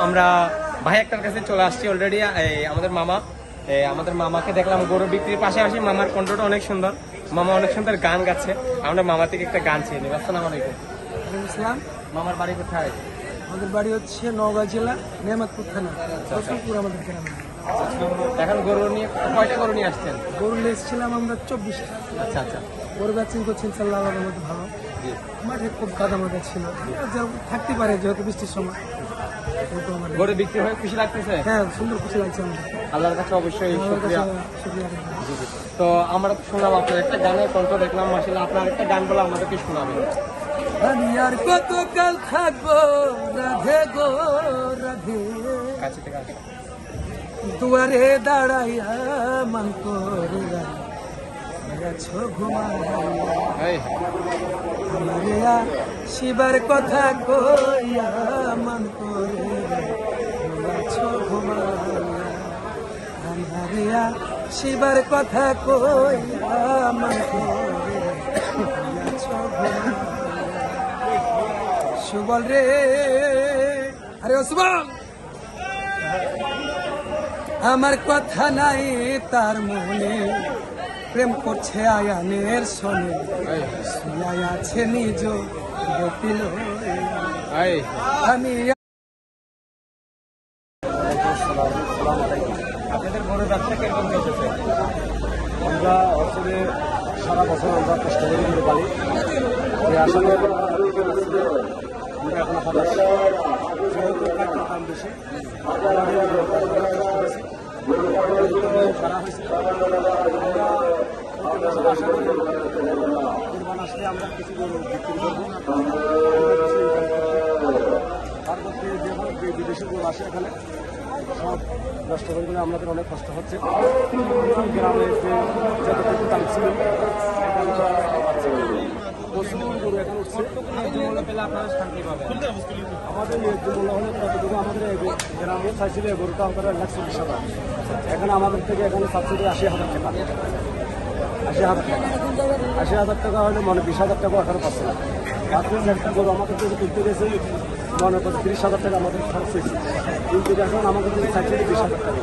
আমরা ভাই একটার কাছে চলে আসছি অলরেডি। আমাদের মামাকে দেখলাম গরু বিক্রির পাশাপাশি মামার কণ্ঠটা অনেক সুন্দর। মামা অনেক সুন্দর গান গাচ্ছে। আমরা মামা থেকে একটা গান চেয়ে নিই। আসসালামু আলাইকুম। ইসলাম। মামার বাড়ি কোথায়? আমাদের বাড়ি হচ্ছে নওগাঁ জেলা নেমাতপুর থানা রসুলপুর আমাদের গ্রামে। এখন গরু নিয়ে কয়টা গরু নিয়ে আসছেন? গরু লেসছিলাম আমরা 24টা। আচ্ছা আচ্ছা, গরু ব্যাচিং করছি ইনশাল্লাহ আমাদের মধ্যে ভালো। মাঠে খুব কাদা মাদা ছিল, যা থাকতে পারে যেহেতু বৃষ্টির সময়। গরু বিক্রি হয়ে খুশি লাগতেছে? হ্যাঁ, সুন্দর খুশি লাগছে আমাদের। আল্লাহর কাছে অবশ্যই শুকরিয়া। শুকরিয়া। তো আমরা তো শুনলাম আপনার একটা গানের কণ্ঠ দেখলাম, মাশাআল্লাহ। আপনার একটা গান বলে আমাদেরকে শোনাবেন। আমি আর কতকাল থাকবো রাধে গো রাধে, কাছে থেকে আসো। দুয়ারে দাঁড়াইয়া মান করে আছো ঘুমাইয়া, এই মারিয়া শিবার কথা কইয়া মান করে আছো ঘুমাইয়া, মারিয়া শিবার কথা কইয়া মান করে আছো ঘুমাইয়া। সুবল রে, আরে ও সুবল, আমার কথা নাই তার মনে, প্রেম করছে আয়ানের সনে, শুয়াই আছে নিজ গতিল আমি। আপনাদের গরুর ব্যবসা কিরকম চলতেছে? আমরা আসলে সারা বছর আমরা কষ্ট করে দিতে পারি। এই আসলে আমরা এখন হতাশ, যেহেতু খাদ্যের দাম বেশি, সারা হয়েছে। আমরা আশা করি কুরবান আসলে আমরা কিছু গরু বিক্রি করবো, তার মধ্যে যখন বিদেশি গরু আসে এখানে সব নষ্ট করে গেলে আমাদের অনেক কষ্ট হচ্ছে। গ্রামের যে যতটুকু দাম ছিল প্রচুর গরু এখন উঠছে। পেলে আপনারা শান্তি পাবেন। আমাদের ন্যায্য মূল্য হলে কতটুকু আমাদের গ্রামে চাইছিল গরুটা আমাদের 1,40,000, এখানে আমাদের থেকে এখানে সাবসিডি 80,000 টাকা। 80,000 টাকা হলে মনে 20,000 টাকা এখানে পাচ্ছে না। মাত্র একটা গরু আমাদের থেকে তুলতে গেছে মনে করছে 30,000 টাকা আমাদের খরচ হয়েছে, কিন্তু এখন আমাদের থেকে চাইছিল 20,000 টাকা।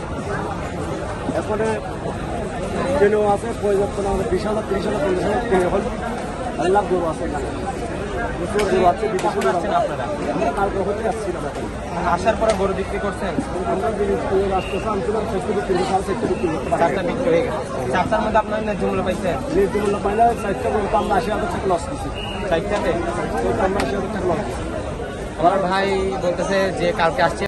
এরপরে ট্রেনেও আছে প্রয়োজন আমাদের 20,000, 30,000, 40,000 ট্রেনে হল 1 লাখ গরু আছে এখানে। প্রচুর গরু আছে, বিদেশি গরু আছে। আপনারা কালকে হতে আসছিলাম এখন। আসার পরে গরু বিক্রি করছেন? আমরা রাষ্ট্র আনছিলাম সেটি বিক্রি করতে চারটা বিক্রি হয়ে গেছে। চারটার মধ্যে আপনার ন্যায্য মূল্য পাইছেন? ন্যায্য মূল্য পাইলে 4টা গরু আমরা 80,000 টাকা লস দিচ্ছি। চারটাতে আমরা 80,000 টাকা লস দিচ্ছি। আমার ভাই বলতেছে যে কালকে আসছে